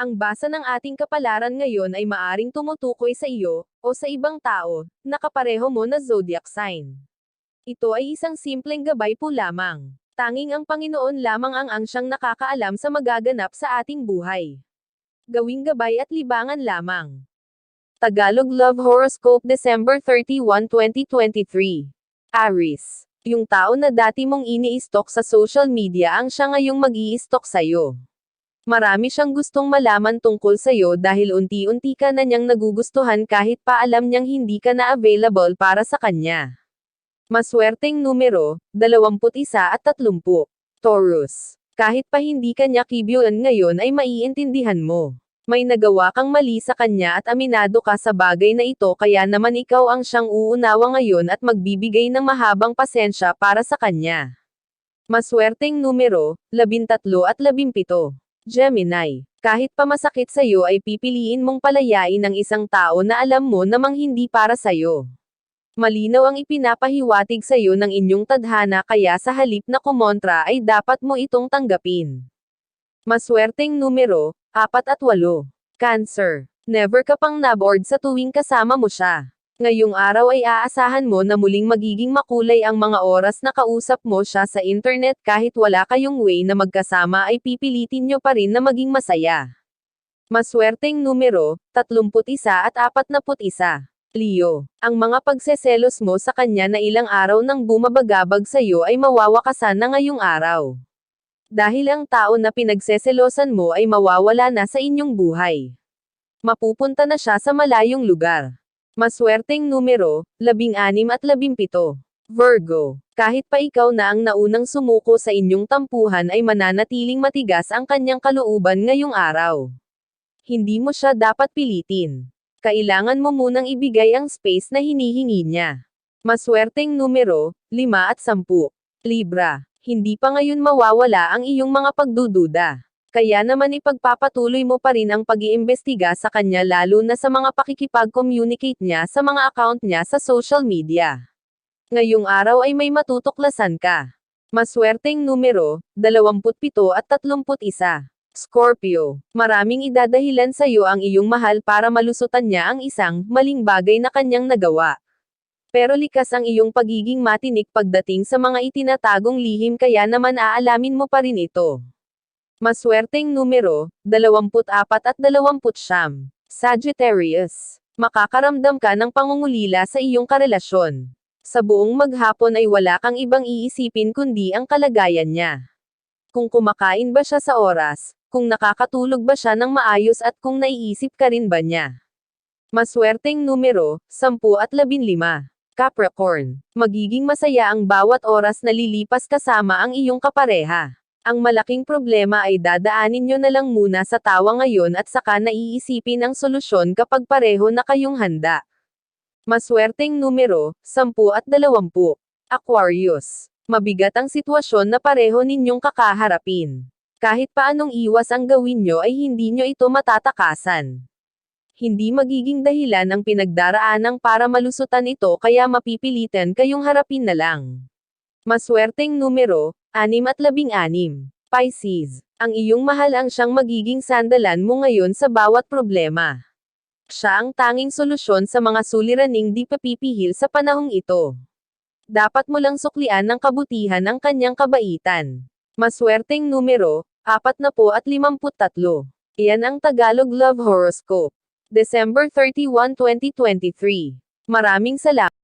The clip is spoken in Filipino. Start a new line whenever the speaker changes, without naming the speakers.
Ang basa ng ating kapalaran ngayon ay maaring tumutukoy sa iyo, o sa ibang tao, na kapareho mo na zodiac sign. Ito ay isang simpleng gabay po lamang. Tanging ang Panginoon lamang ang siyang nakakaalam sa magaganap sa ating buhay. Gawing gabay at libangan lamang. Tagalog Love Horoscope December 31, 2023. Aries. Yung tao na dati mong ini-stalk sa social media ang siya ngayong mag-i-stalk sa'yo. Marami siyang gustong malaman tungkol sa'yo dahil unti-unti ka na niyang nagugustuhan kahit pa alam niyang hindi ka na available para sa kanya. Maswerteng numero, 21 at 30. Taurus. Kahit pa hindi ka niya kibyuan ngayon ay maiintindihan mo. May nagawa kang mali sa kanya at aminado ka sa bagay na ito kaya naman ikaw ang siyang uunawa ngayon at magbibigay ng mahabang pasensya para sa kanya. Maswerteng numero, 13 at 17. Gemini. Kahit pa masakit sa'yo ay pipiliin mong palayain ang isang tao na alam mo namang hindi para sa'yo. Malinaw ang ipinapahiwatig sa'yo ng inyong tadhana kaya sa halip na kumontra ay dapat mo itong tanggapin. Maswerteng numero, 4 at 8. Cancer. Never ka pang nabored sa tuwing kasama mo siya. Ngayong araw ay aasahan mo na muling magiging makulay ang mga oras na kausap mo siya sa internet kahit wala kayong way na magkasama ay pipilitin nyo pa rin na maging masaya. Maswerteng numero, 31 at 41. Leo. Ang mga pagseselos mo sa kanya na ilang araw nang bumabagabag sa'yo ay mawawakasan na ngayong araw. Dahil ang tao na pinagseselosan mo ay mawawala na sa inyong buhay. Mapupunta na siya sa malayong lugar. Maswerteng numero, 16 at 17. Virgo. Kahit pa ikaw na ang naunang sumuko sa inyong tampuhan ay mananatiling matigas ang kanyang kalooban ngayong araw. Hindi mo siya dapat pilitin. Kailangan mo munang ibigay ang space na hinihingi niya. Maswerteng numero, 5 at 10. Libra. Hindi pa ngayon mawawala ang iyong mga pagdududa. Kaya naman ipagpapatuloy mo pa rin ang pag-iimbestiga sa kanya lalo na sa mga pakikipag-communicate niya sa mga account niya sa social media. Ngayong araw ay may matutuklasan ka. Maswerteng numero, 27 at 31. Scorpio. Maraming idadahilan sa iyo ang iyong mahal para malusutan niya ang isang maling bagay na kanyang nagawa. Pero likas ang iyong pagiging matinik pagdating sa mga itinatagong lihim kaya naman aalamin mo pa rin ito. Maswerteng numero, 24 at 29. Sagittarius. Makakaramdam ka ng pangungulila sa iyong karelasyon. Sa buong maghapon ay wala kang ibang iisipin kundi ang kalagayan niya. Kung kumakain ba siya sa oras, kung nakakatulog ba siya ng maayos at kung naiisip ka rin ba niya. Maswerteng numero, 10 at 15. Capricorn. Magiging masaya ang bawat oras na lilipas kasama ang iyong kapareha. Ang malaking problema ay dadaanin nyo na lang muna sa tawa ngayon at saka naiisipin ang solusyon kapag pareho na kayong handa. Maswerteng numero, 10 at 20. Aquarius. Mabigat ang sitwasyon na pareho ninyong kakaharapin. Kahit paanong iwas ang gawin nyo ay hindi nyo ito matatakasan. Hindi magiging dahilan ang pinagdaraanang para malusutan ito kaya mapipilitan kayong harapin na lang. Maswerteng numero, 6 at 16. Pisces. Ang iyong mahal ang siyang magiging sandalan mo ngayon sa bawat problema. Siya ang tanging solusyon sa mga suliraning di papipihil sa panahong ito. Dapat mo lang suklian ng kabutihan ang kanyang kabaitan. Maswerteng numero, 40 at 53. Iyan ang Tagalog Love Horoscope. December 31, 2023. Maraming salamat.